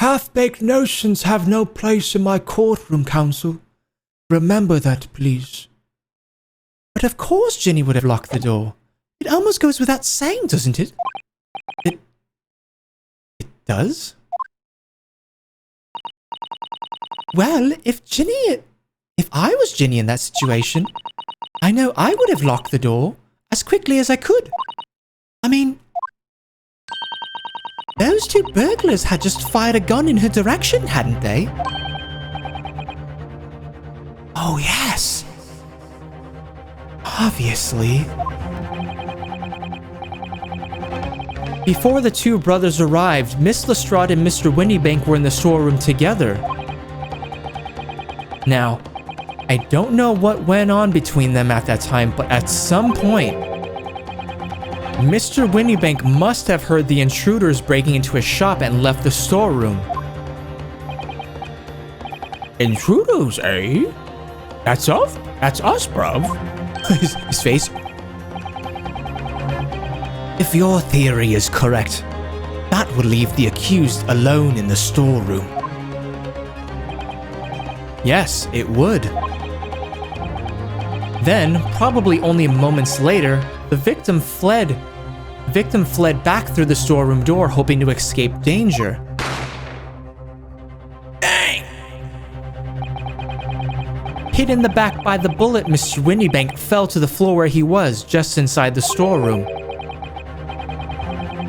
Half-baked notions have no place in my courtroom, counsel. Remember that, please. But of course Ginny would have locked the door. It almost goes without saying, doesn't it? It does? Well, if I was Ginny in that situation, I know I would have locked the door as quickly as I could. I mean, those two burglars had just fired a gun in her direction, hadn't they? Oh, yes. Obviously. Before the two brothers arrived, Miss Lestrade and Mr. Windybank were in the storeroom together. Now, I don't know what went on between them at that time, but at some point, Mr. Windybank must have heard the intruders breaking into his shop and left the storeroom. Intruders, eh? That's us? That's us, bruv. his face. If your theory is correct, that would leave the accused alone in the storeroom. Yes, it would. Then, probably only moments later, the victim fled. Back through the storeroom door, hoping to escape danger. Dang! Hit in the back by the bullet, Mr. Windybank fell to the floor where he was, just inside the storeroom.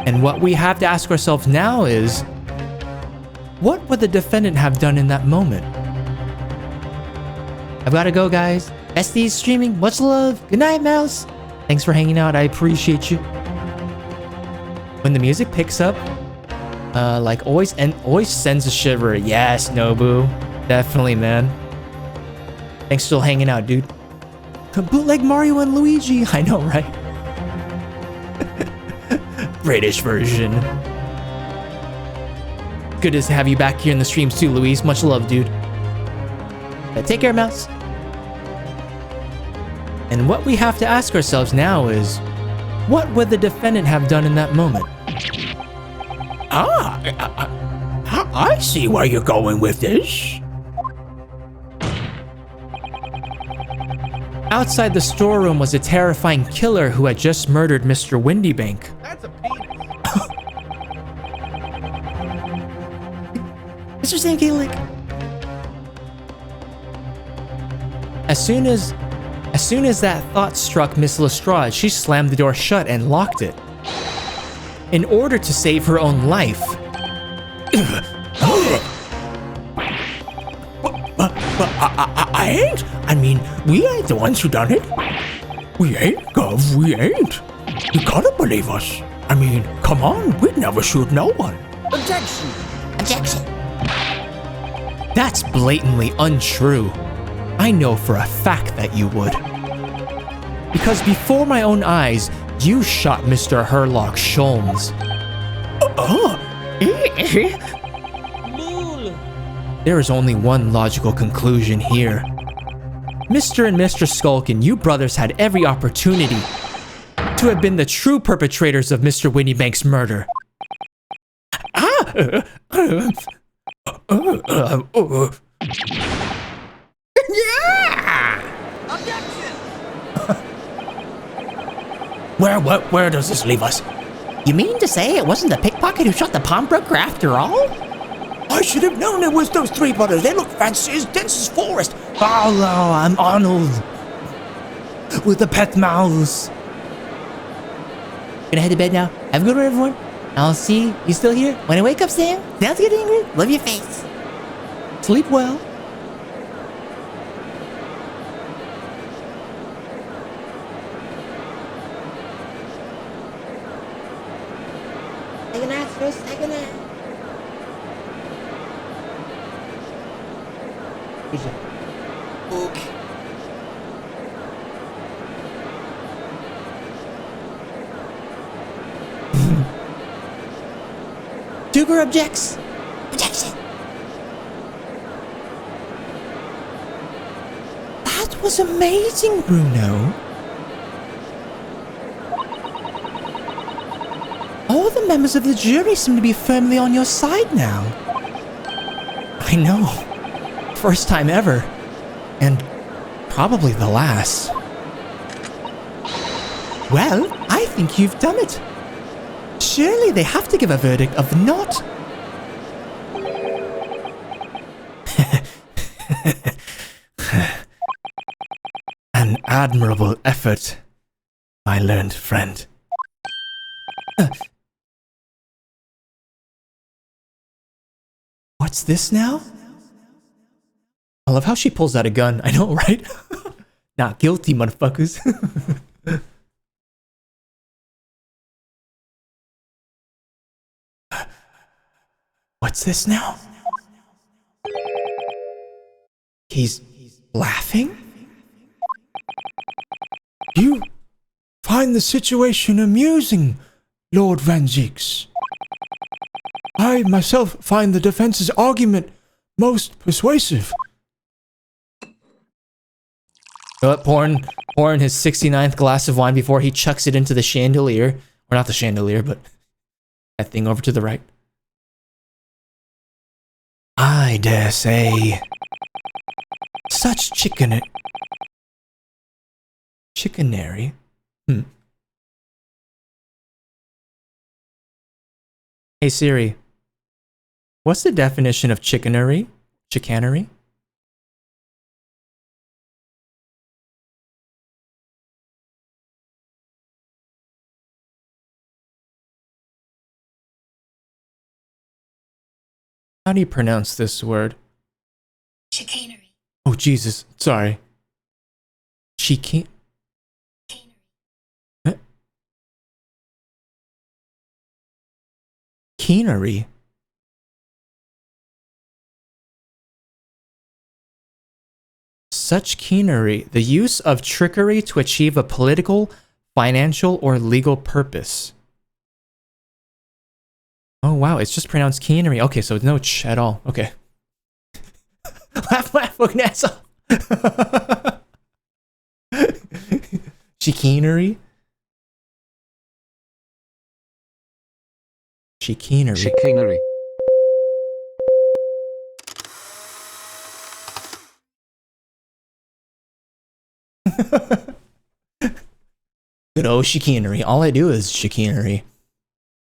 And what we have to ask ourselves now is, what would the defendant have done in that moment? I've gotta go, guys. SD's streaming. Much love. Good night, Mouse. Thanks for hanging out. I appreciate you. When the music picks up, like always sends a shiver. Yes, Nobu. Definitely, man. Thanks for still hanging out, dude. Bootleg Mario and Luigi. I know, right? British version. Good to have you back here in the streams too, Louise. Much love, dude. Take care, Mouse. And what we have to ask ourselves now is, what would the defendant have done in that moment? I see where you're going with this. Outside the storeroom was a terrifying killer who had just murdered Mr. Windybank. That's a penis. MrSamKim. As soon as that thought struck Miss Lestrade, she slammed the door shut and locked it. In order to save her own life. I ain't. I mean, we ain't the ones who done it. We ain't, Gov, we ain't. You gotta believe us. I mean, come on, we'd never shoot no one. Objection. Objection. That's blatantly untrue. I know for a fact that you would. Because before my own eyes, you shot Mr. Herlock Sholmes. There is only one logical conclusion here. Mr. and Mr. Skulkin, you brothers had every opportunity to have been the true perpetrators of Mr. Windybank's murder. Yeah! Objection! Where does this leave us? You mean to say it wasn't the pickpocket who shot the pawnbroker after all? I should have known it was those three brothers. They look fancy as dense as forest. Hello, I'm Arnold. With the pet mouse. Gonna head to bed now. Have a good one, everyone. I'll see you still here. When I wake up, Sam. Sounds good, Ingrid. Love your face. Sleep well. Take a nap, Chris. Take a nap. Okay. Duger objects. Objection. That was amazing, Bruno. All the members of the jury seem to be firmly on your side now. I know. First time ever. And probably the last. Well, I think you've done it. Surely they have to give a verdict of not. An admirable effort, my learned friend. What's this now? I love how she pulls out a gun. I know, right? Not guilty, motherfuckers. What's this now? He's laughing? You find the situation amusing, Lord Van Zieks. I myself find the defense's argument most persuasive. Pouring his 69th glass of wine before he chucks it into the chandelier. Or not the chandelier, but that thing over to the right. I dare say. Such chicanery. Hey Siri. What's the definition of chicanery? Chicanery? How do you pronounce this word? Chicanery. Oh, Jesus. Sorry. Chicanery. Chicanery? Such chicanery, the use of trickery to achieve a political, financial, or legal purpose. Oh wow, it's just pronounced chicanery. Okay, so no ch at all. Okay. laugh, fucking ass off. Chicanery? Chicanery. Chicanery. Good old chicanery. All I do is chicanery.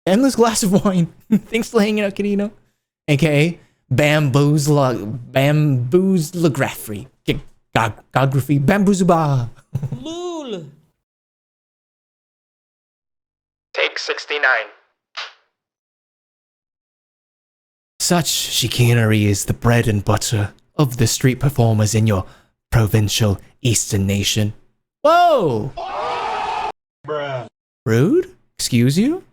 Endless glass of wine. Thanks for hanging out, Kadino. AKA bamboozlography. Gography. Bamboozuba. Lul. Take 69. Such chicanery is the bread and butter of the street performers in your provincial eastern nation. Whoa! Bruh. Rude? Excuse you?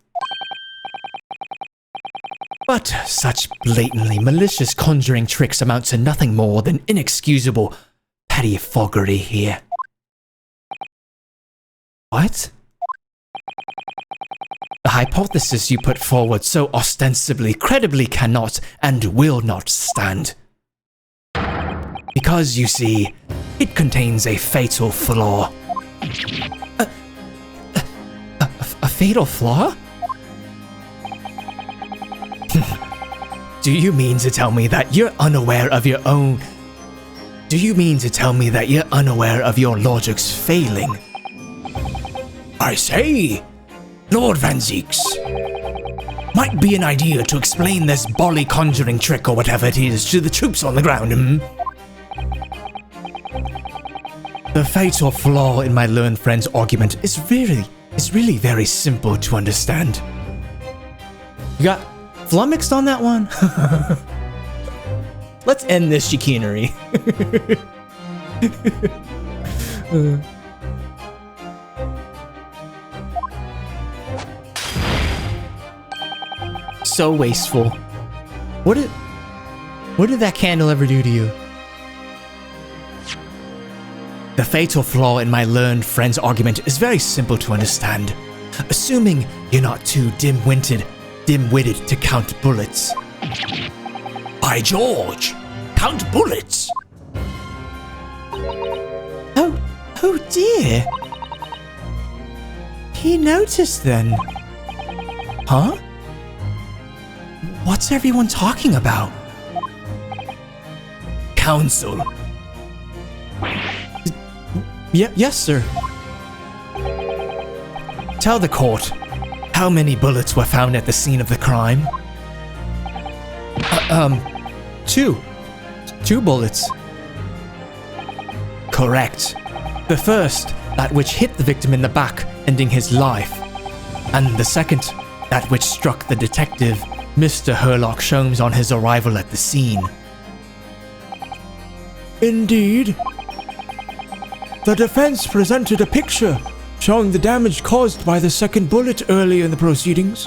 But such blatantly malicious conjuring tricks amount to nothing more than inexcusable pettifoggery here. What? The hypothesis you put forward so ostensibly, credibly cannot and will not stand. Because, you see, it contains a fatal flaw. A fatal flaw? Do you mean to tell me that you're unaware of your own... Do you mean to tell me that you're unaware of your logic's failing? I say, Lord Van Zieks, might be an idea to explain this bolly conjuring trick or whatever it is to the troops on the ground, The fatal flaw in my learned friend's argument is really very simple to understand. You got flummoxed on that one? Let's end this chicanery. So wasteful. What did that candle ever do to you? The fatal flaw in my learned friend's argument is very simple to understand. Assuming you're not too dim-witted to count bullets. By George! Count bullets! Oh dear. He noticed then. Huh? What's everyone talking about? counsel. Yes, sir. Tell the court, how many bullets were found at the scene of the crime? Two. 2 bullets. Correct. The first, that which hit the victim in the back, ending his life. And the second, that which struck the detective, Mr. Herlock Sholmes, on his arrival at the scene. Indeed. The defense presented a picture showing the damage caused by the second bullet earlier in the proceedings.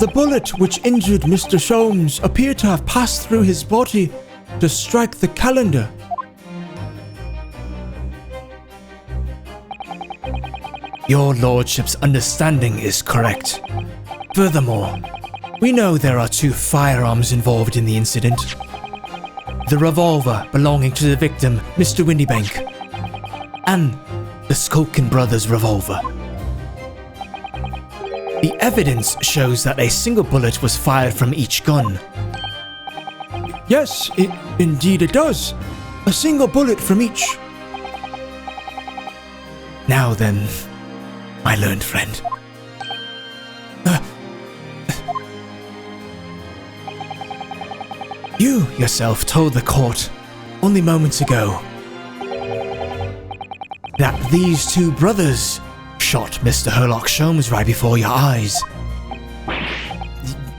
The bullet which injured Mr. Sholmes appeared to have passed through his body to strike the calendar. Your lordship's understanding is correct. Furthermore, we know there are 2 firearms involved in the incident. The revolver belonging to the victim, Mr. Windybank, and the Skulkin brothers' revolver. The evidence shows that a single bullet was fired from each gun. Yes, indeed it does. A single bullet from each. Now then, my learned friend. You yourself told the court only moments ago that these 2 brothers shot Mr. Herlock Sholmes right before your eyes.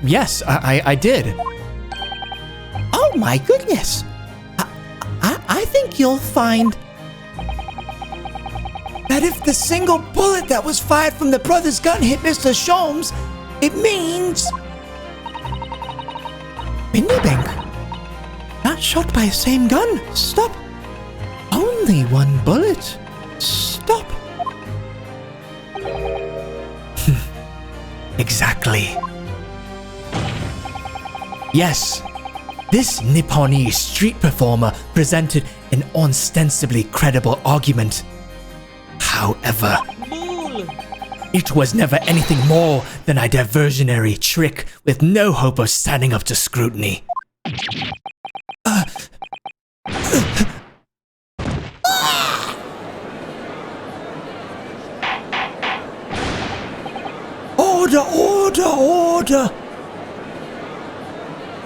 Yes, I did. Oh my goodness. I think you'll find that if the single bullet that was fired from the brother's gun hit Mr. Sholmes, it means Windybank. Not shot by the same gun. Stop. Only 1 bullet. Stop. Exactly. Yes, this Nipponese street performer presented an ostensibly credible argument. However, it was never anything more than a diversionary trick with no hope of standing up to scrutiny. Order!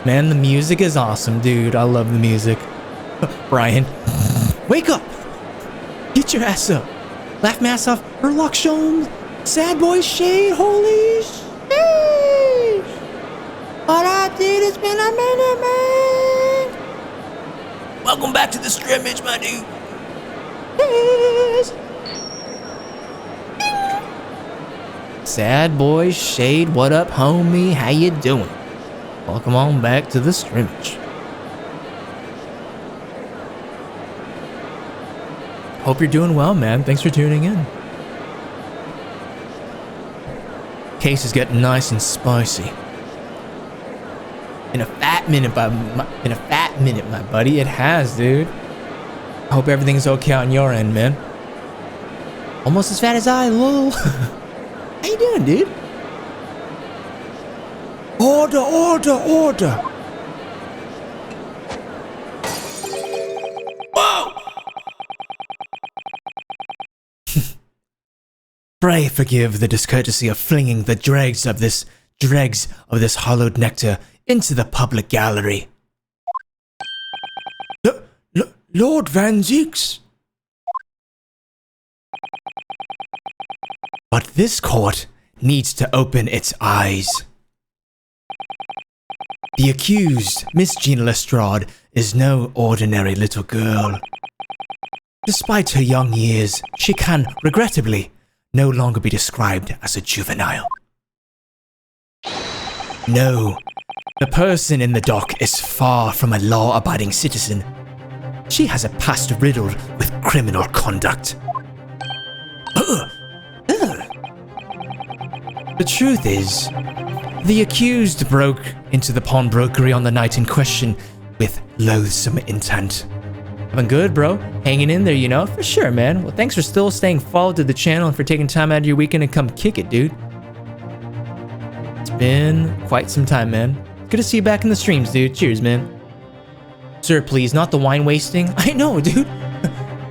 Man, the music is awesome, dude. I love the music. Brian, wake up! Get your ass up. Laugh my ass off. Herlock Sholmes. Sad boy shade. Holy shit! What up, dude? It's been a minute, man. Welcome back to the scrimmage, my dude. Yes. Sad boy shade. What up, homie? How you doing? Welcome on back to the scrimmage. Hope you're doing well, man. Thanks for tuning in. Case is getting nice and spicy. In a fat minute, my buddy. It has, dude. I hope everything's okay on your end, man. Almost as fat as I, lol. How you doing, dude? Order! Whoa! Pray forgive the discourtesy of flinging the dregs of this hollowed nectar into the public gallery. Lord Van Zeeks. But this court needs to open its eyes. The accused, Miss Gina Lestrade, is no ordinary little girl. Despite her young years, she can, regrettably, no longer be described as a juvenile. No, the person in the dock is far from a law-abiding citizen. She has a past riddled with criminal conduct. The truth is, the accused broke into the pawnbrokery on the night in question with loathsome intent. Having good, bro. Hanging in there, you know? For sure, man. Well, thanks for still staying followed to the channel and for taking time out of your weekend to come kick it, dude. It's been quite some time, man. Good to see you back in the streams, dude. Cheers, man. Sir, please, not the wine wasting. I know, dude.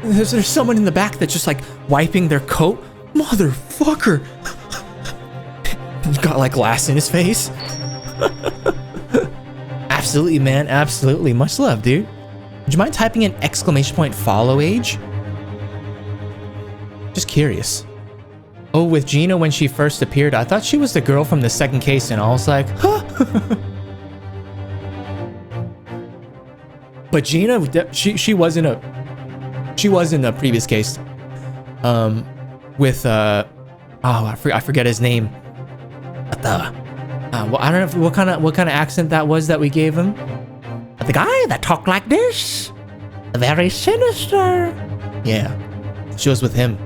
There's someone in the back that's just like wiping their coat. Motherfucker. He's got like glass in his face. Absolutely, man. Absolutely. Much love, dude. Would you mind typing in ! follow age? Just curious. Oh, with Gina when she first appeared, I thought she was the girl from the second case and I was like, huh? But Gina, she was in a previous case. With I forget his name. Well, I don't know what kind of accent that was that we gave him. The guy that talked like this, very sinister. Yeah, she was with him.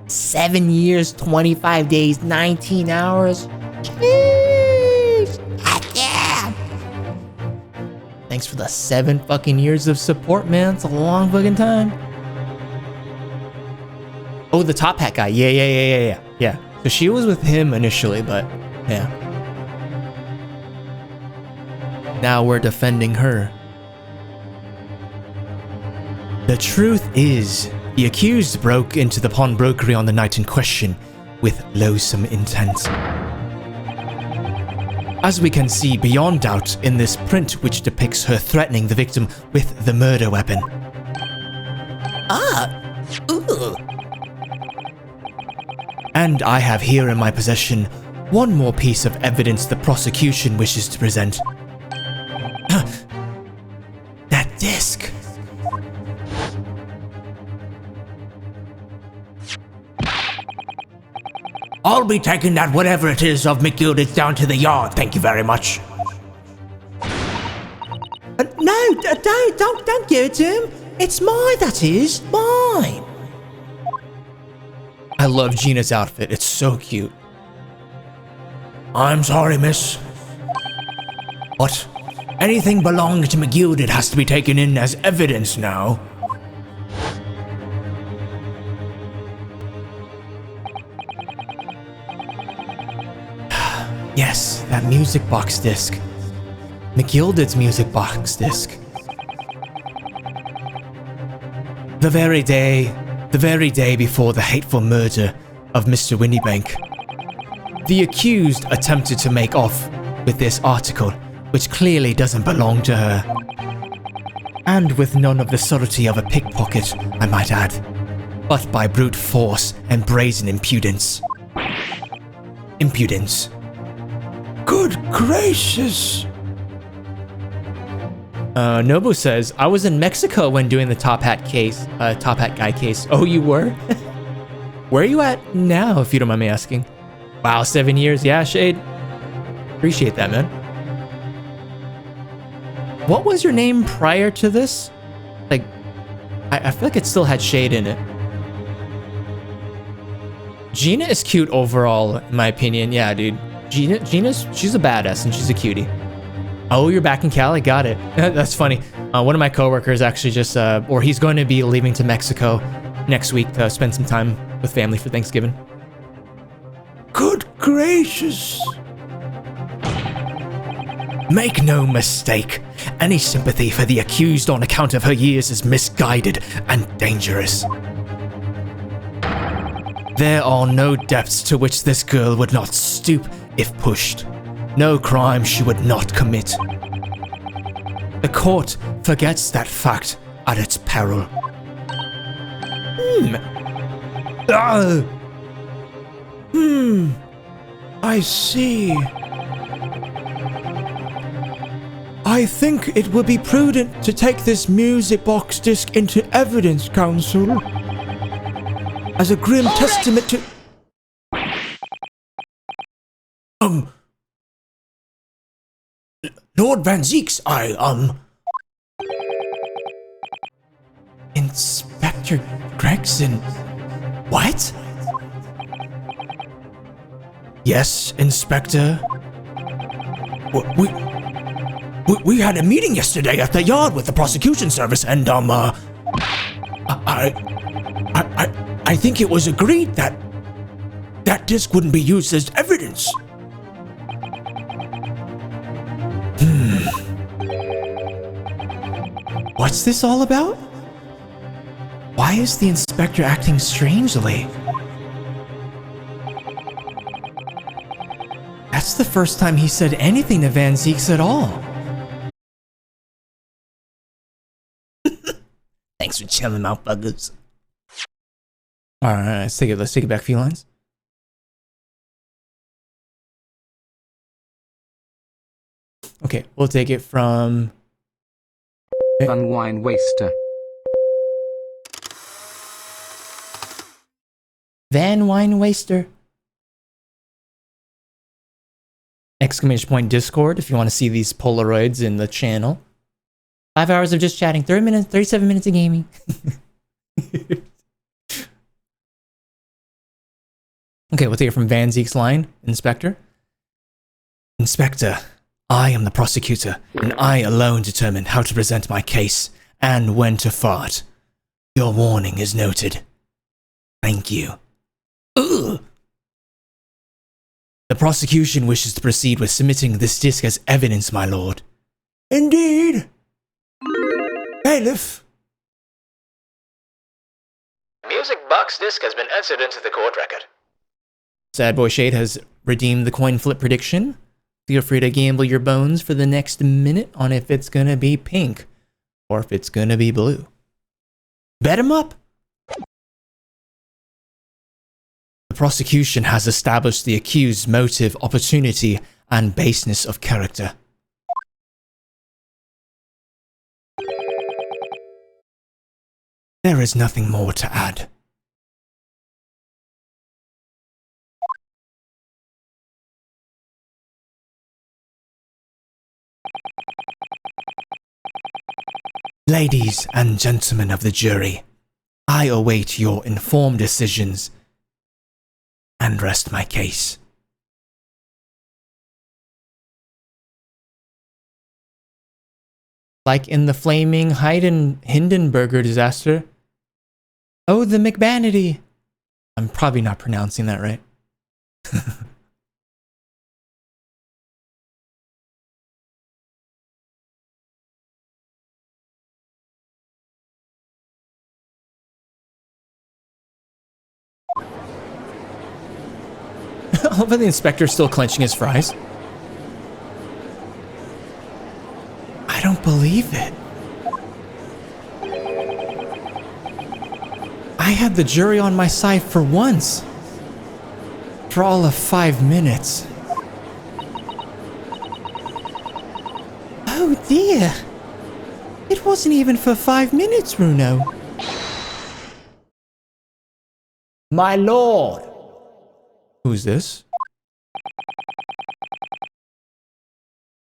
7 years, 25 days, 19 hours. Jeez. Yeah. Thanks for the 7 fucking years of support, man. It's a long fucking time. Oh, the top hat guy. Yeah. So she was with him initially, but yeah. Now we're defending her. The truth is, the accused broke into the pawnbrokery on the night in question with loathsome intent. As we can see beyond doubt in this print which depicts her threatening the victim with the murder weapon. Ooh. And I have here in my possession one more piece of evidence the prosecution wishes to present. That disc. I'll be taking that whatever it is of McGilded down to the yard, thank you very much. No, don't give it to him. It's mine, that is. Mine. I love Gina's outfit, it's so cute. I'm sorry, miss. What? Anything belonging to McGilded has to be taken in as evidence now. Yes, that music box disc. McGilded's music box disc. The very day before the hateful murder of Mr. Windybank, the accused attempted to make off with this article, which clearly doesn't belong to her. And with none of the subtlety of a pickpocket, I might add, but by brute force and brazen impudence. Good gracious! Nobu says, I was in Mexico when doing the top hat guy case. Oh, you were? Where are you at now, if you don't mind me asking? Wow, 7 years. Yeah, Shade. Appreciate that, man. What was your name prior to this? Like, I feel like it still had Shade in it. Gina is cute overall, in my opinion. Yeah, dude. She's a badass and she's a cutie. Oh, you're back in Cali? Got it. That's funny. One of my coworkers actually just, or he's going to be leaving to Mexico next week to spend some time with family for Thanksgiving. Good gracious. Make no mistake, any sympathy for the accused on account of her years is misguided and dangerous. There are no depths to which this girl would not stoop if pushed. No crime she would not commit. The court forgets that fact at its peril. I see. I think it would be prudent to take this music box disc into evidence, counsel. As a grim testament to... Lord Van Zeeks, Inspector Gregson. What? Yes, Inspector. We had a meeting yesterday at the yard with the prosecution service and, I think it was agreed that that disc wouldn't be used as evidence. What's this all about? Why is the inspector acting strangely? That's the first time he said anything to Van Zieks at all. Thanks for chilling out, buggers. Alright, let's take it back a few lines. Okay, we'll take it from Van Wine Waster. Van Wine Waster. Exclamation point Discord if you want to see these Polaroids in the channel. 5 hours of just chatting, 37 minutes of gaming. Okay, we'll take it from Van Zieks' line. Inspector. Inspector, I am the prosecutor, and I alone determine how to present my case and when to fart. Your warning is noted. Thank you. Ugh. The prosecution wishes to proceed with submitting this disc as evidence, my lord. Indeed. Bailiff. Music box disc has been entered into the court record. Sad Boy Shade has redeemed the coin flip prediction. Feel free to gamble your bones for the next minute on if it's gonna be pink or if it's gonna be blue. Bet 'em up! The prosecution has established the accused's motive, opportunity, and baseness of character. There is nothing more to add. Ladies and gentlemen of the jury, I await your informed decisions and rest my case. Like in the flaming Hindenburger disaster. Oh, the McBanity. I'm probably not pronouncing that right. I love how the inspector's still clenching his fries. I don't believe it. I had the jury on my side for once. For all of 5 minutes. Oh dear. It wasn't even for 5 minutes, Runo. My lord. Who's this?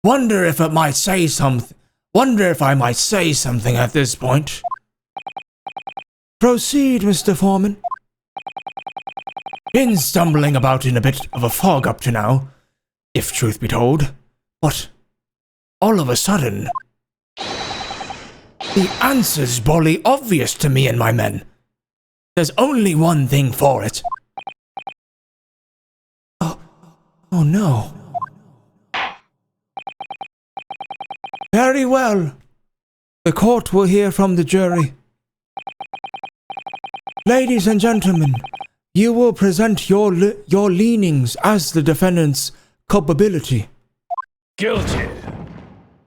Wonder if I might say something at this point. Proceed, Mr. Foreman. Been stumbling about in a bit of a fog up to now, if truth be told. But all of a sudden, the answer's bully obvious to me and my men. There's only one thing for it. Oh no. Very well. The court will hear from the jury. Ladies and gentlemen, you will present your leanings as the defendant's culpability. Guilty.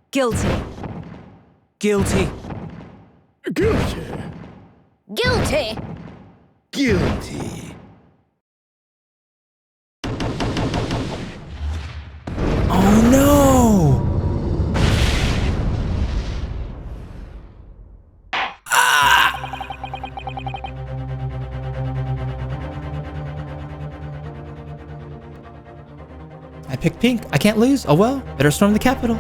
Guilty. Guilty. Guilty. Guilty. Guilty. Oh no! I picked pink. I can't lose. Oh well, better storm the capital.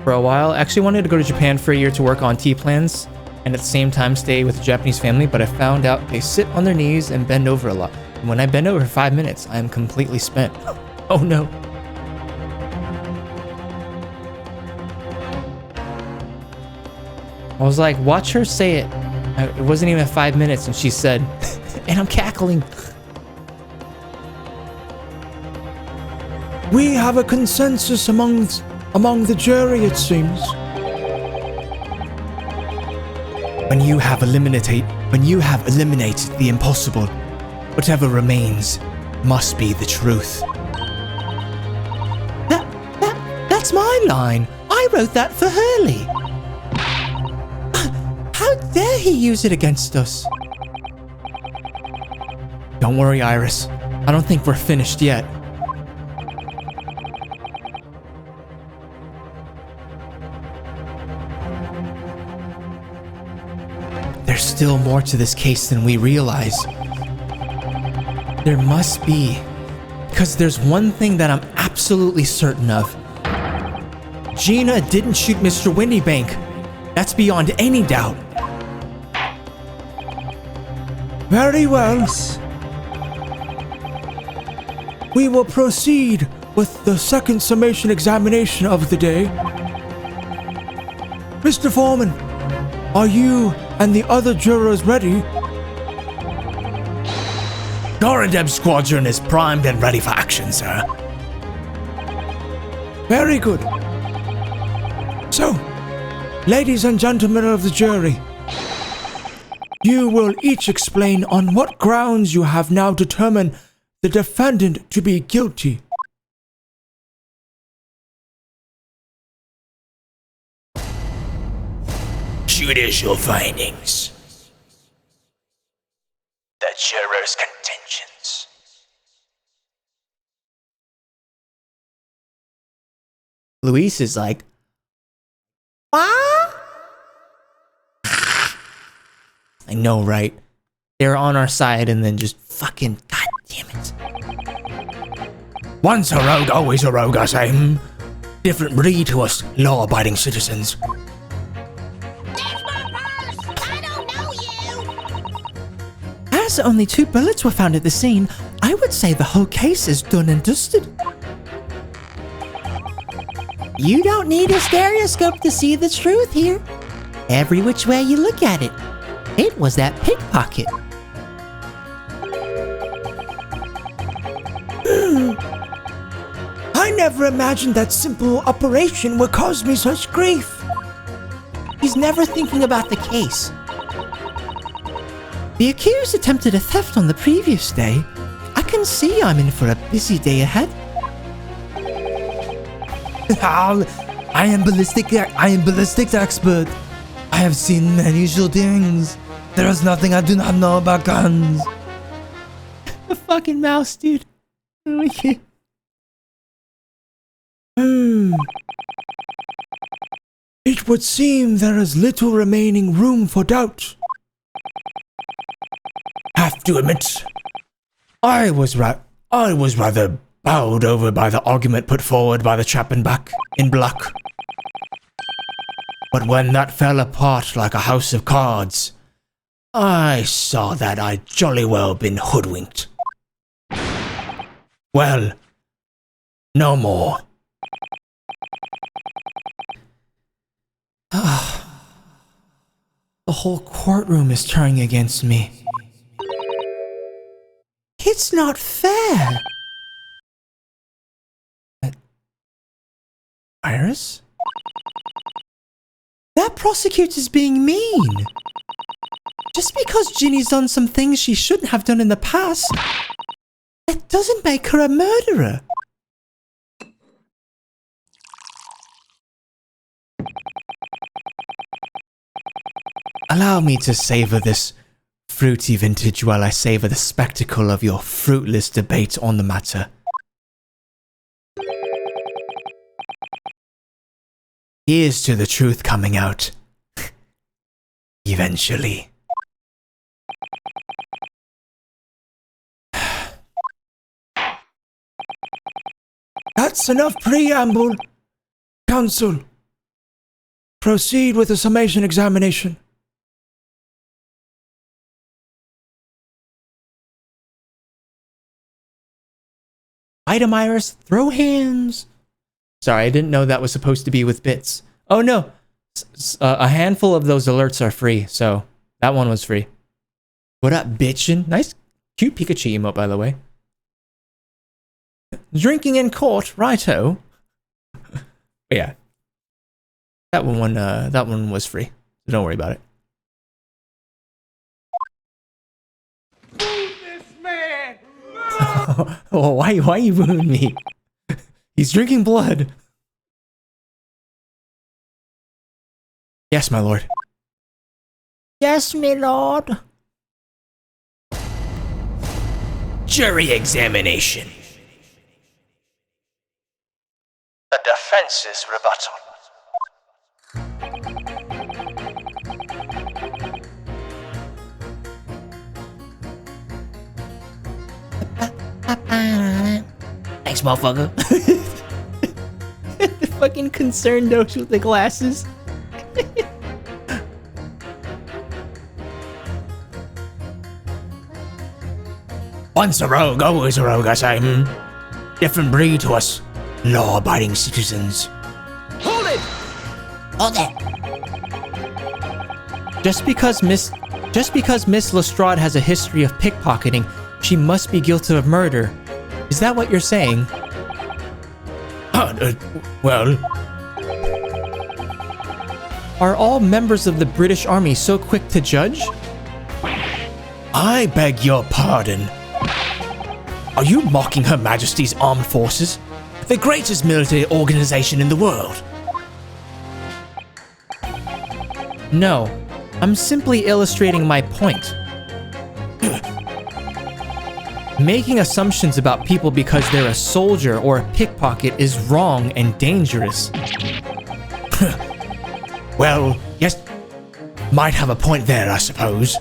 For a while, I actually wanted to go to Japan for a year to work on tea plans and at the same time stay with a Japanese family, but I found out they sit on their knees and bend over a lot. And when I bend over for 5 minutes, I am completely spent. Oh no. I was like, watch her say it. It wasn't even 5 minutes and she said, and I'm cackling. We have a consensus among the jury, it seems. When you have eliminated the impossible, whatever remains must be the truth. That's my line. I wrote that for Hurley. How dare he use it against us? Don't worry, Iris. I don't think we're finished yet. There's still more to this case than we realize. There must be. Because there's one thing that I'm absolutely certain of. Gina didn't shoot Mr. Windybank. That's beyond any doubt. Very well. We will proceed with the second summation examination of the day. Mr. Foreman, are you and the other jurors ready? Goradeb Squadron is primed and ready for action, sir. Very good. So, ladies and gentlemen of the jury, you will each explain on what grounds you have now determined the defendant to be guilty. Judicial findings. The jurors' contentions. Luis is like, what? I know, right? They're on our side and then just fucking, god damn it. Once a rogue, always a rogue, I say. Different breed to us law-abiding citizens. As only 2 bullets were found at the scene, I would say the whole case is done and dusted. You don't need a stereoscope to see the truth here. Every which way you look at it, it was that pickpocket. I never imagined that simple operation would cause me such grief. He's never thinking about the case. The accused attempted a theft on the previous day. I can see I'm in for a busy day ahead. I am ballistics expert. I have seen many shootings. There is nothing I do not know about guns. The fucking mouse, dude. It would seem there is little remaining room for doubt. Have to admit, I was rather bowed over by the argument put forward by the chap in back in black. But when that fell apart like a house of cards, I saw that I'd jolly well been hoodwinked. Well, no more. The whole courtroom is turning against me. It's not fair. Iris? That prosecutor's being mean. Just because Ginny's done some things she shouldn't have done in the past, that doesn't make her a murderer. Allow me to savor this fruity vintage while I savor the spectacle of your fruitless debate on the matter. Here's to the truth coming out. Eventually. That's enough preamble. Counsel, proceed with the summation examination. Item Iris, throw hands. Sorry, I didn't know that was supposed to be with bits. Oh no, a handful of those alerts are free, so that one was free. What up, bitchin'? Nice, cute Pikachu emote, by the way. Drinking in court, righto. Yeah, that one was free, so don't worry about it. Oh, why you booing me? He's drinking blood. Yes, my lord. Yes, my lord. Jury examination. The defense's rebuttal. Thanks, motherfucker. The fucking concerned doge with the glasses. Once a rogue, always a rogue, I say. Different breed to us law-abiding citizens. Hold it! Hold it! Just because Miss Lestrade has a history of pickpocketing, she must be guilty of murder. Is that what you're saying? Well, Are all members of the British Army so quick to judge? I beg your pardon. Are you mocking Her Majesty's Armed Forces? The greatest military organization in the world. No, I'm simply illustrating my point. Making assumptions about people because they're a soldier or a pickpocket is wrong and dangerous. Well, yes, might have a point there, I suppose.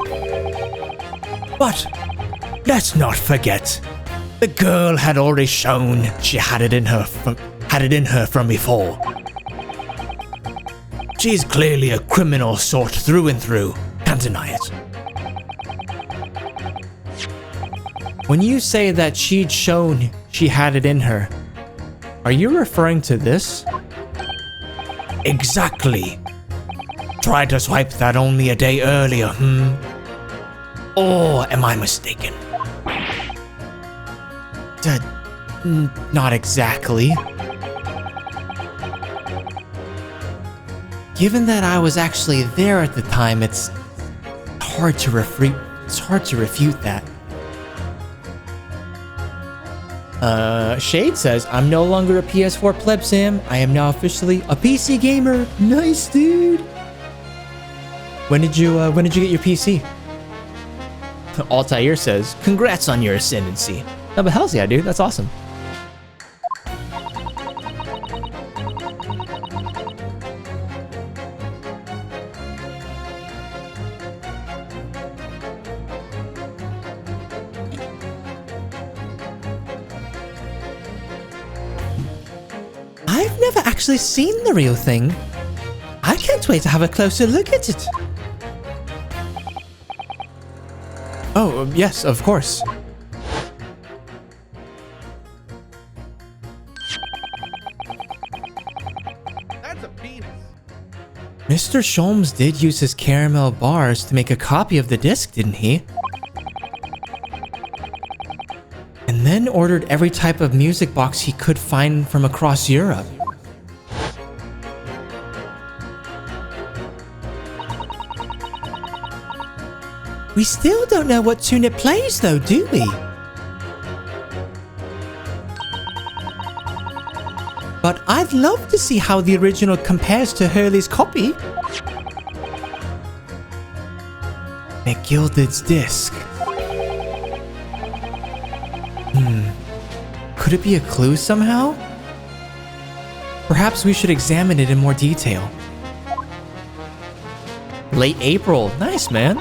But let's not forget, the girl had already shown she had it in her from before. She's clearly a criminal sort through and through. Can't deny it. When you say that she'd shown she had it in her, are you referring to this? Exactly. Tried to swipe that only a day earlier, Or am I mistaken? Not exactly. Given that I was actually there at the time, it's hard to refute that. Shade says, I'm no longer a PS4 pleb, Sam. I am now officially a PC gamer. Nice, dude. When did you get your PC? Altair says, congrats on your ascendancy. Oh, but hell's yeah, dude. That's awesome. I've never actually seen the real thing. I can't wait to have a closer look at it. Oh, yes, of course. That's a penis. Mr. Sholmes did use his caramel bars to make a copy of the disc, didn't he? And then ordered every type of music box he could find from across Europe. We still don't know what tune it plays though, do we? But I'd love to see how the original compares to Hurley's copy. McGilded's disc. Could it be a clue somehow? Perhaps we should examine it in more detail. Late April. Nice, man.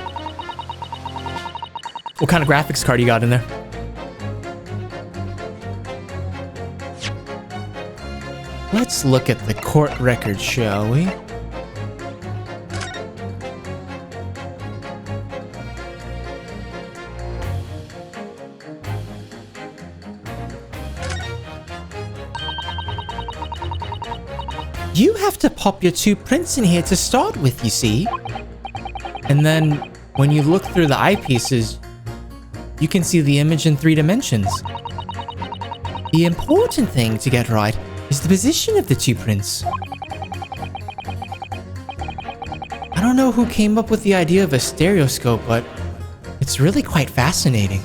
What kind of graphics card you got in there? Let's look at the court record, shall we? You have to pop your two prints in here to start with, you see? And then, when you look through the eyepieces, you can see the image in 3 dimensions. The important thing to get right is the position of the two prints. I don't know who came up with the idea of a stereoscope, but it's really quite fascinating.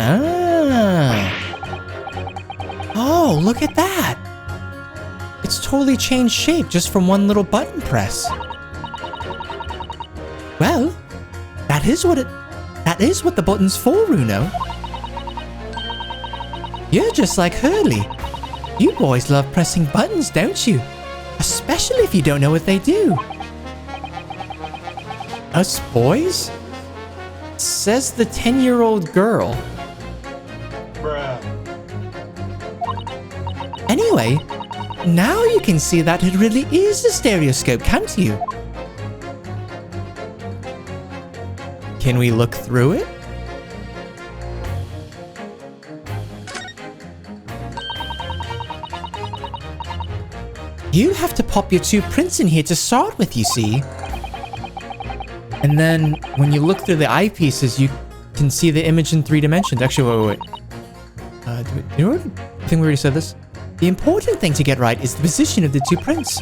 Ah. Oh, look at that. It's totally changed shape just from one little button press. Well, that is what the button's for, Runo. You're just like Hurley. You boys love pressing buttons, don't you? Especially if you don't know what they do. Us boys? Says the 10-year-old girl. Anyway, now you can see that it really is a stereoscope, can't you? Can we look through it? You have to pop your 2 prints in here to start with, you see. And then, when you look through the eyepieces, you can see the image in 3 dimensions. Actually, wait. I think we already said this. The important thing to get right is the position of the 2 prints.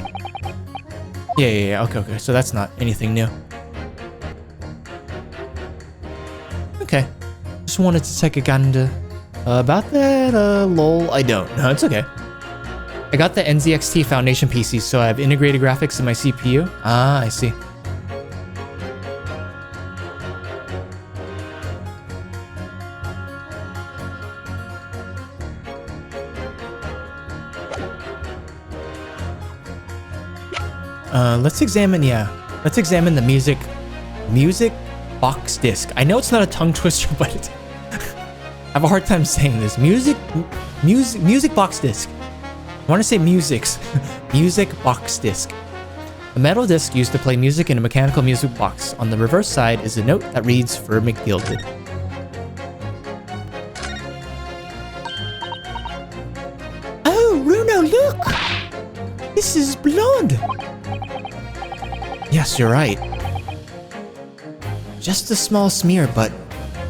Yeah. Okay. So that's not anything new. Okay. Just wanted to take a gander about that. Lol. I don't. No, it's okay. I got the NZXT Foundation PC, so I have integrated graphics in my CPU. Ah, I see. Let's examine the music box disc. I know it's not a tongue twister, but I have a hard time saying this. Music box disc. I want to say music box disc. A metal disc used to play music in a mechanical music box. On the reverse side is a note that reads for McGilded. Oh, Runo, look! This is blood! Yes, you're right. Just a small smear, but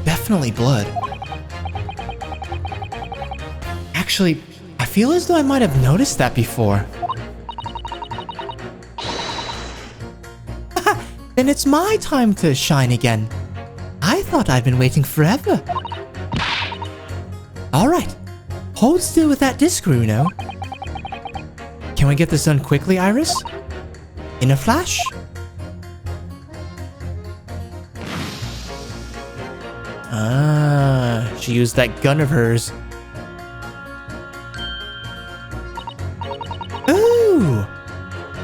definitely blood. Actually, I feel as though I might have noticed that before. Then it's my time to shine again. I thought I'd been waiting forever. Alright, hold still with that disc, Runo. Can we get this done quickly, Iris? In a flash? Ah, she used that gun of hers. Ooh,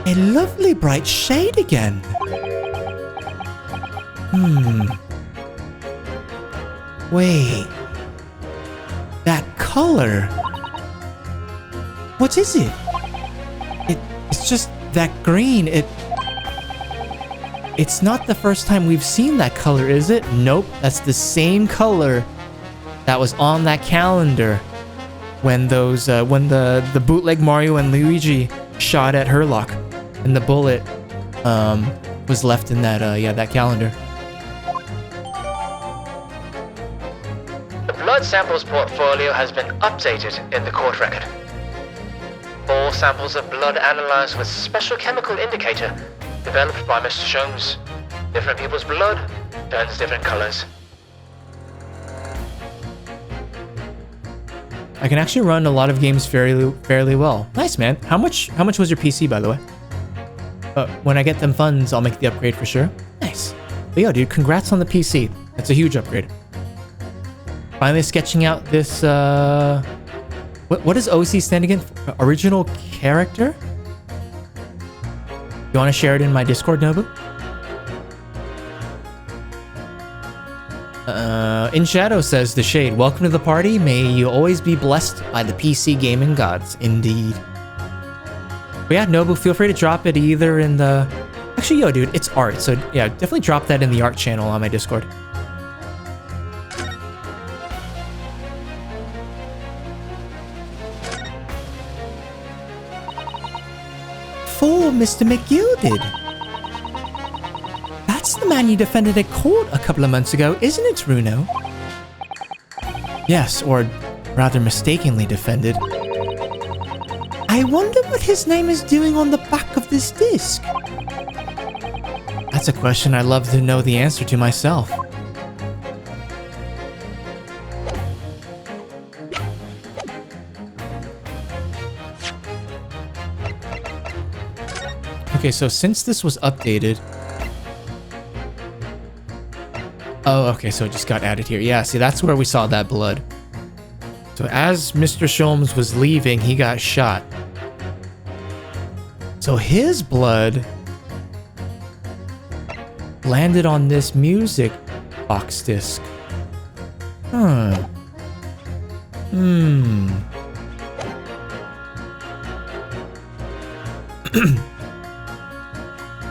a lovely bright shade again. Wait. That color. What is it? It's just that green. It's not the first time we've seen that color, is it? Nope, that's the same color that was on that calendar when the bootleg Mario and Luigi shot at Herlock, and the bullet was left in that calendar. The blood samples portfolio has been updated in the court record. All samples of blood analyzed with special chemical indicator developed by Mr. Sholmes. Different people's blood turns different colors. I can actually run a lot of games fairly well. Nice, man. How much was your PC, by the way? When I get them funds, I'll make the upgrade for sure. Nice. But yo, dude, congrats on the PC. That's a huge upgrade. Finally sketching out this, what does OC stand again? Original character? You want to share it in my Discord, Nobu? In Shadow says the Shade, welcome to the party. May you always be blessed by the PC gaming gods. Indeed. But yeah, Nobu, feel free to drop it either in the... Actually, yo, dude, it's art. So yeah, definitely drop that in the art channel on my Discord. For Mr. McGilded. That's the man you defended at court a couple of months ago, isn't it, Runo? Yes, or rather mistakenly defended. I wonder what his name is doing on the back of this disc. That's a question I'd love to know the answer to myself. Okay, so since this was updated... Oh, okay, so it just got added here. Yeah, see, that's where we saw that blood. So as Mr. Sholmes was leaving, he got shot. So his blood landed on this music box disc.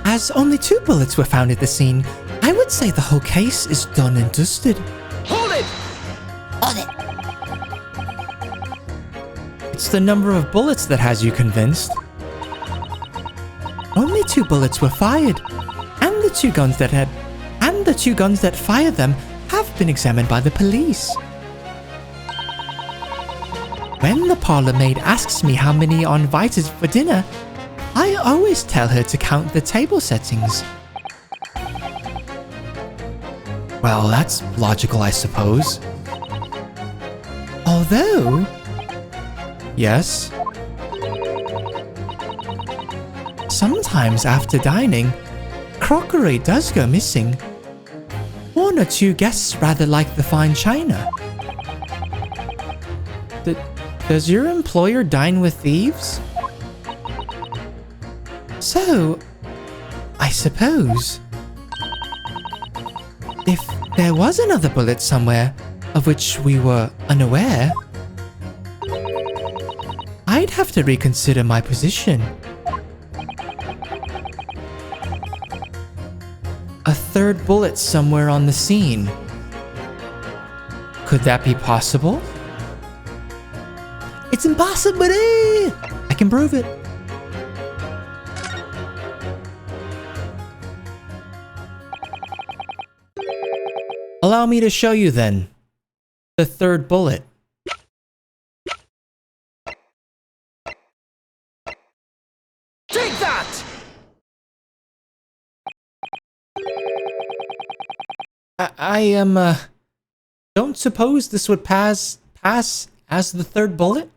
As only 2 bullets were found at the scene, I would say the whole case is done and dusted. Hold it! It's the number of bullets that has you convinced. Only 2 bullets were fired, and the 2 guns that fired them have been examined by the police. When the parlor maid asks me how many are invited for dinner, I always tell her to count the table settings. Well, that's logical, I suppose. Although... Yes? Sometimes after dining, crockery does go missing. 1 or 2 guests rather like the fine china. Does your employer dine with thieves? So, I suppose, if there was another bullet somewhere of which we were unaware, I'd have to reconsider my position. A 3rd bullet somewhere on the scene. Could that be possible? It's impossible! I can prove it. Allow me to show you then. The 3rd bullet. Take that! I don't suppose this would pass as the 3rd bullet?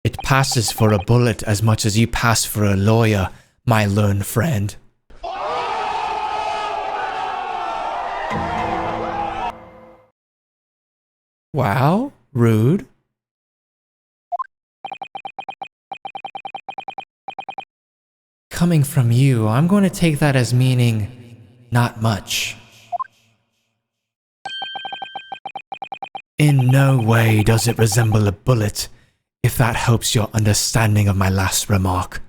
It passes for a bullet as much as you pass for a lawyer, my learned friend. Wow, rude. Coming from you, I'm going to take that as meaning not much. In no way does it resemble a bullet, if that helps your understanding of my last remark.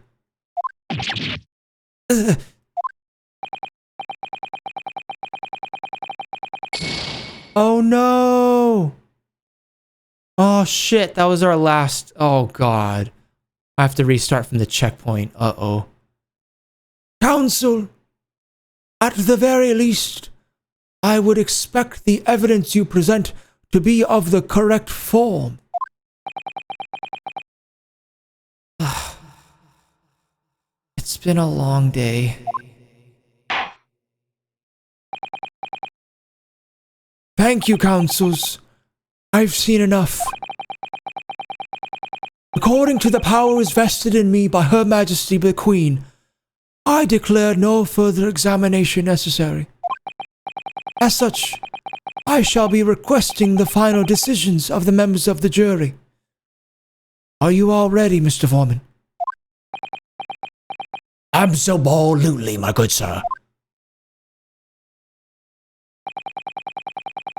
Oh no! Oh shit, that was our last... Oh god. I have to restart from the checkpoint. Uh-oh. Counsel, at the very least, I would expect the evidence you present to be of the correct form. It's been a long day. Thank you, counsels. I've seen enough. According to the powers vested in me by Her Majesty the Queen, I declare no further examination necessary. As such, I shall be requesting the final decisions of the members of the jury. Are you all ready, Mr. Foreman? Absolutely, my good sir.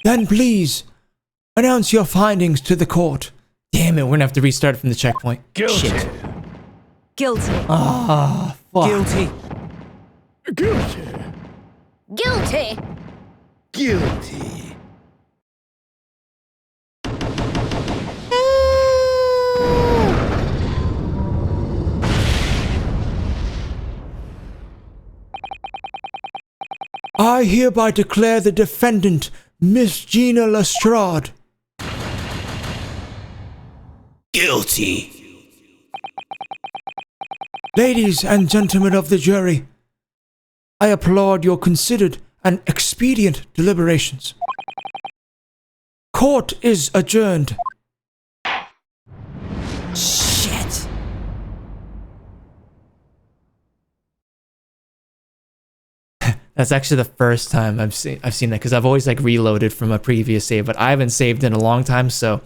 Then please, announce your findings to the court. Damn it, we're gonna have to restart from the checkpoint. Guilty. Shit. Guilty. Ah, fuck. Guilty. Guilty. Guilty. Guilty. I hereby declare the defendant, Miss Gina Lestrade, guilty. Ladies and gentlemen of the jury, I applaud your considered and expedient deliberations. Court is adjourned. Shit. That's actually the first time I've seen that, because I've always like reloaded from a previous save, but I haven't saved in a long time, so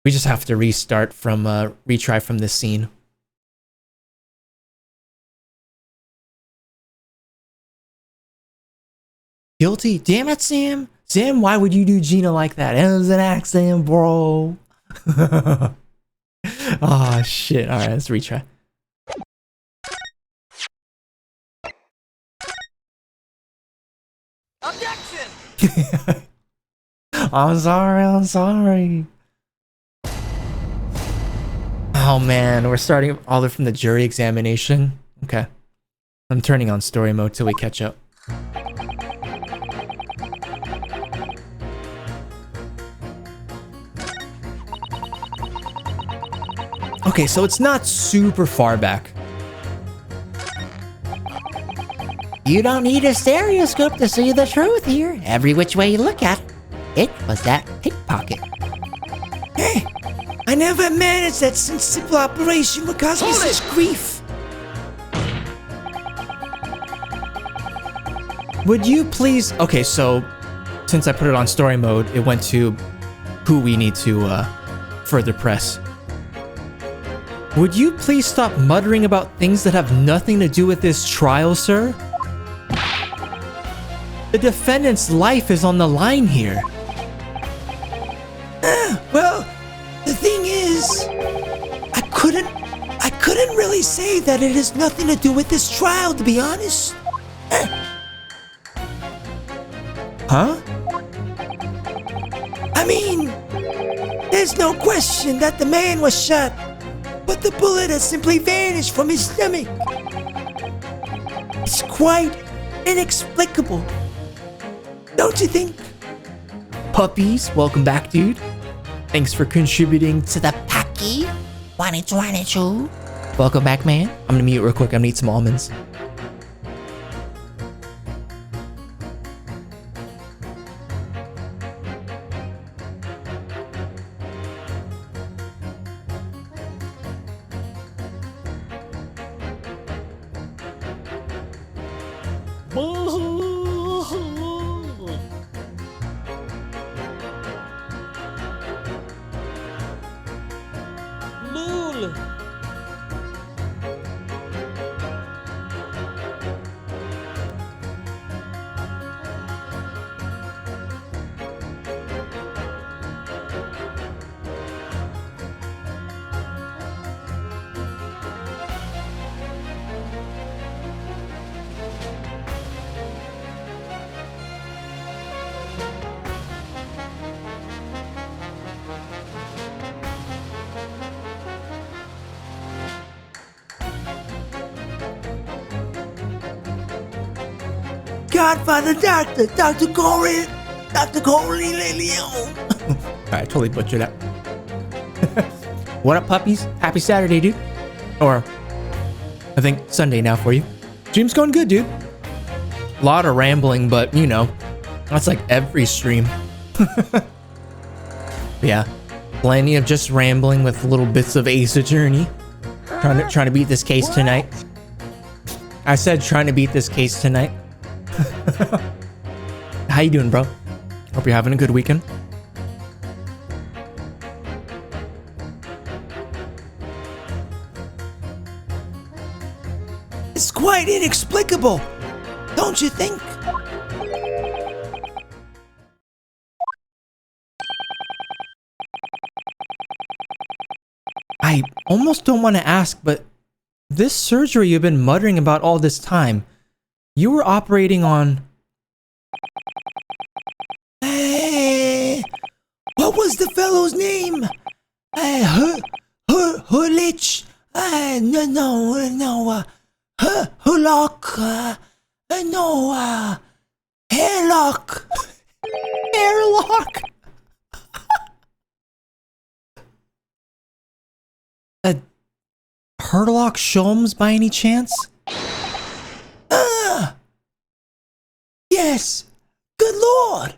we just have to restart from retry from this scene. Guilty? Damn it, Sam. Sam, why would you do Gina like that? It was an accident, bro. Oh shit. Alright, let's retry. Objection! I'm sorry. Oh man, we're starting all the way from the jury examination. Okay. I'm turning on story mode till we catch up. Okay, so it's not super far back. You don't need a stereoscope to see the truth here. Every which way you look at it was that pickpocket. Hey, I never managed that simple operation would cause me such grief. Would you please... Okay, so since I put it on story mode, it went to who we need to further press. Would you please stop muttering about things that have nothing to do with this trial, sir? The defendant's life is on the line here. Well, the thing is, I couldn't really say that it has nothing to do with this trial, to be honest. Huh? I mean, there's no question that the man was shot, but the bullet has simply vanished from his stomach. It's quite inexplicable, don't you think? Puppies, welcome back, dude. Thanks for contributing to the Packy, 2022. welcome back, man. I'm gonna mute real quick. I'm gonna eat some almonds. Godfather Doctor, Dr. Corey, Dr. Corey Leon. I totally butchered that. What up, puppies? Happy Saturday, dude. Or, I think Sunday now for you. Stream's going good, dude. A lot of rambling, but you know, that's like every stream. Yeah, plenty of just rambling with little bits of Ace Attorney. Trying to beat this case tonight. I said trying to beat this case tonight. How you doing, bro? Hope you're having a good weekend. It's quite inexplicable, don't you think? I almost don't want to ask, but this surgery you've been muttering about all this time, you were operating on... What was the fellow's name? Herlich? Herlock? Herlock. Herlock! Herlock Sholmes by any chance? Yes. Good lord.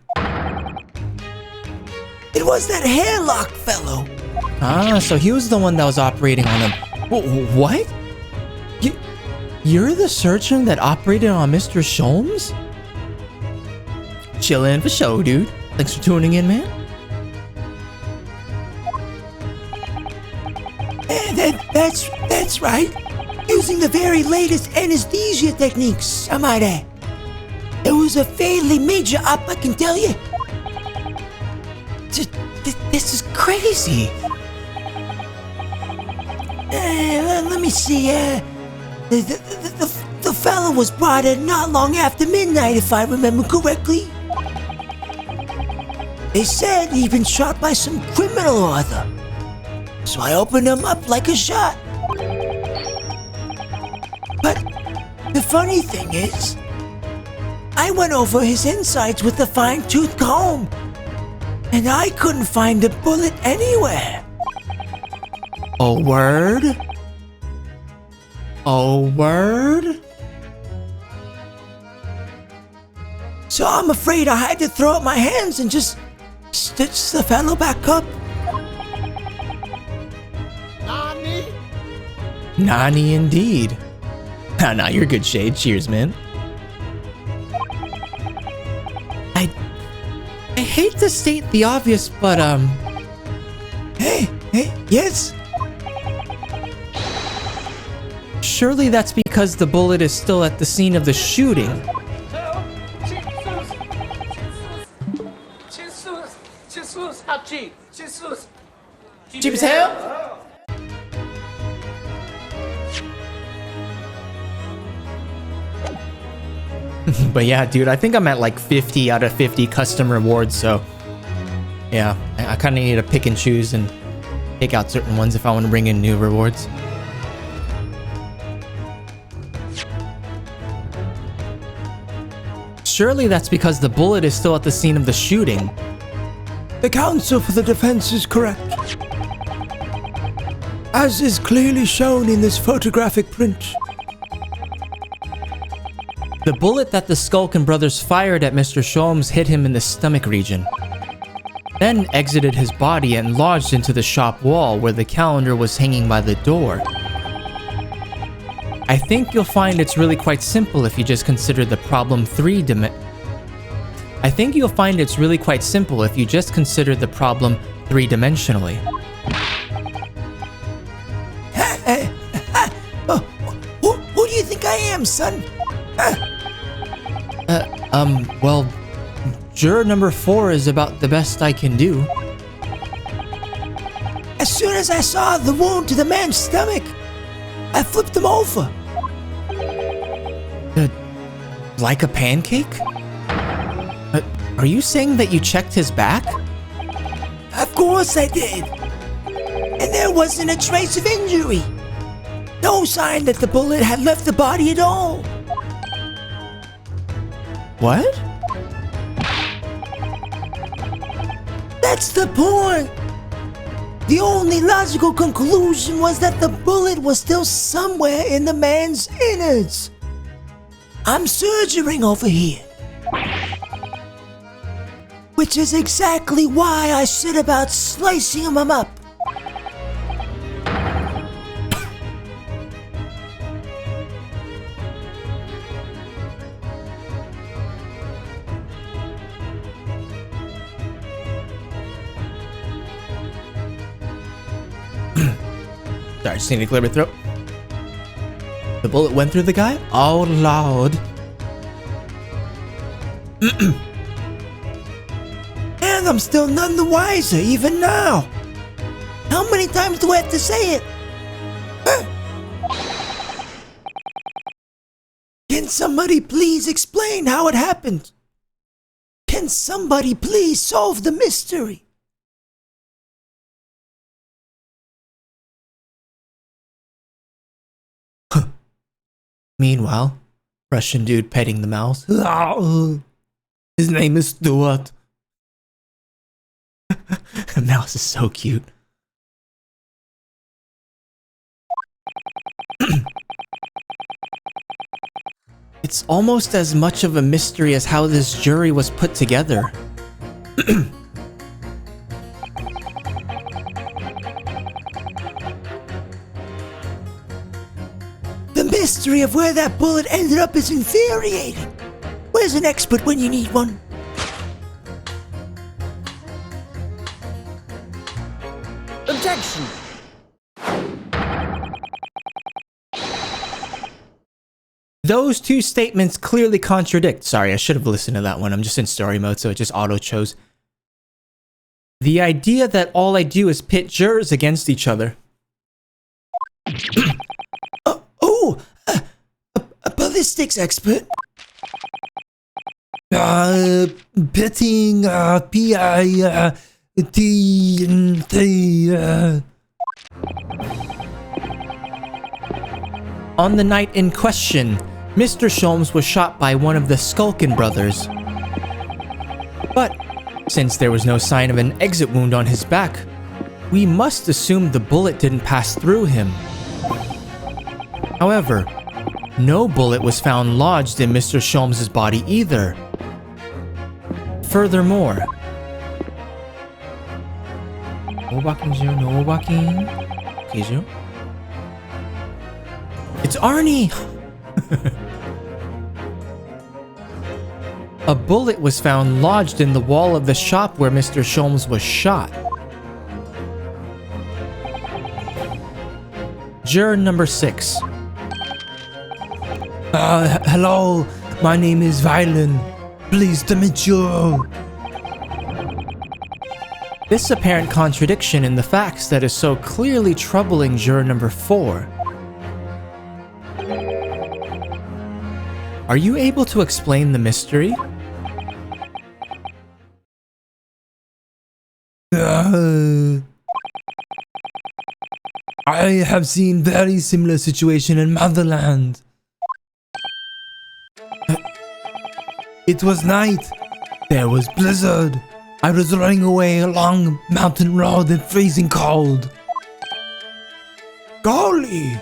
It was that Herlock fellow. Ah, so he was the one that was operating on him. What? You're the surgeon that operated on Mr. Sholmes? Chillin' for show, dude. Thanks for tuning in, man. That's right. Using the very latest anesthesia techniques, I might add. It was a fairly major op, I can tell you. This is crazy. Let me see. The fellow was brought in not long after midnight, if I remember correctly. They said he'd been shot by some criminal or other. So I opened him up like a shot. But the funny thing is, I went over his insides with a fine-tooth comb, and I couldn't find a bullet anywhere. Oh, word? Oh, word? So I'm afraid I had to throw up my hands and just stitch the fellow back up. Nani indeed. Nah, you're good, Shade. Cheers, man. I hate to state the obvious, but Hey, yes? surely that's because the bullet is still at the scene of the shooting. Cheap as hell? But yeah, dude, I think I'm at like 50 out of 50 custom rewards, so yeah, I kind of need to pick and choose and take out certain ones if I want to bring in new rewards. Surely that's because the bullet is still at the scene of the shooting. The counsel for the defense is correct. As is clearly shown in this photographic print. The bullet that the Skulkin brothers fired at Mr. Sholmes hit him in the stomach region, then exited his body and lodged into the shop wall where the calendar was hanging by the door. I think you'll find it's really quite simple if you just consider the problem three-dimensionally. Who do you think I am, son? Well, juror number 4 is about the best I can do. As soon as I saw the wound to the man's stomach, I flipped him over. Like a pancake? Are you saying that you checked his back? Of course I did. And there wasn't a trace of injury. No sign that the bullet had left the body at all. What? That's the point. The only logical conclusion was that the bullet was still somewhere in the man's innards. I'm surgering over here. Which is exactly why I set about slicing him up. Sorry, just need to clear my throat. The bullet went through the guy? Oh, Lord. And I'm still none the wiser, even now. How many times do I have to say it? Can somebody please explain how it happened? Can somebody please solve the mystery? Meanwhile, Russian dude petting the mouse. His name is Stuart. The mouse is so cute. It's almost as much of a mystery as how this jury was put together. The mystery of where that bullet ended up is infuriating. Where's an expert when you need one? Objection. Those two statements clearly contradict. Sorry, I should have listened to that one. I'm just in story mode, so it just auto-chose. The idea that all I do is pit jurors against each other. A ballistics expert. Pitting, P-I-T-T. On the night in question, Mr. Sholmes was shot by one of the Skulkin brothers. But since there was no sign of an exit wound on his back, we must assume the bullet didn't pass through him. However, no bullet was found lodged in Mr. Sholmes' body either. Furthermore, it's Arnie! A bullet was found lodged in the wall of the shop where Mr. Sholmes was shot. Juror number 6. Hello, my name is Violen. Pleased to meet you. This apparent contradiction in the facts that is so clearly troubling juror number 4. Are you able to explain the mystery? I have seen very similar situation in Motherland. It was night. There was blizzard. I was running away along mountain road in freezing cold. Golly!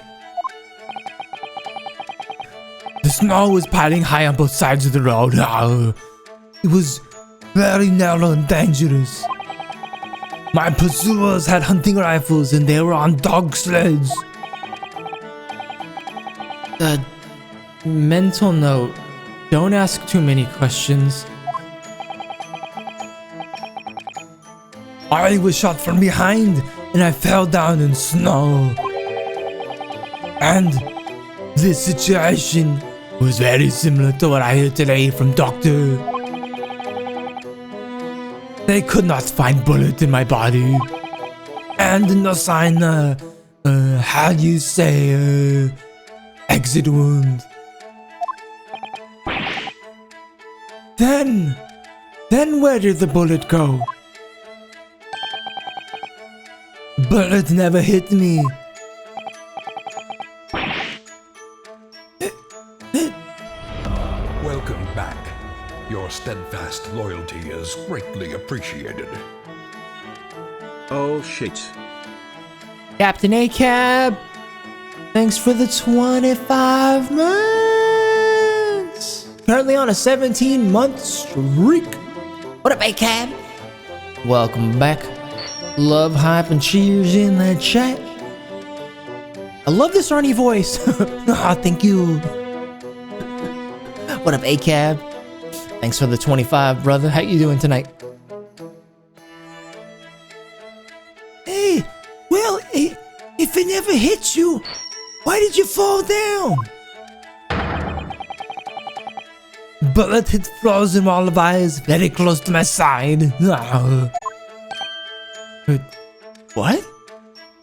The snow was piling high on both sides of the road. It was very narrow and dangerous. My pursuers had hunting rifles and they were on dog sleds. Mental note. Don't ask too many questions. I was shot from behind and I fell down in snow. And this situation was very similar to what I heard today from Doctor. They could not find bullet in my body. And no sign, how do you say, exit wound. Then where did the bullet go? Bullet never hit me. Welcome back. Your steadfast loyalty is greatly appreciated. Oh shit. Captain ACAB, thanks for the 25 months. Currently on a 17-month streak. What up, ACAB? Welcome back. Love, hype, and cheers in the chat. I love this Arnie voice. Thank you. What up, ACAB? Thanks for the 25, brother. How you doing tonight? Hey, well, if it never hits you, why did you fall down? Bullet hit frozen wall of ice very close to my side. What?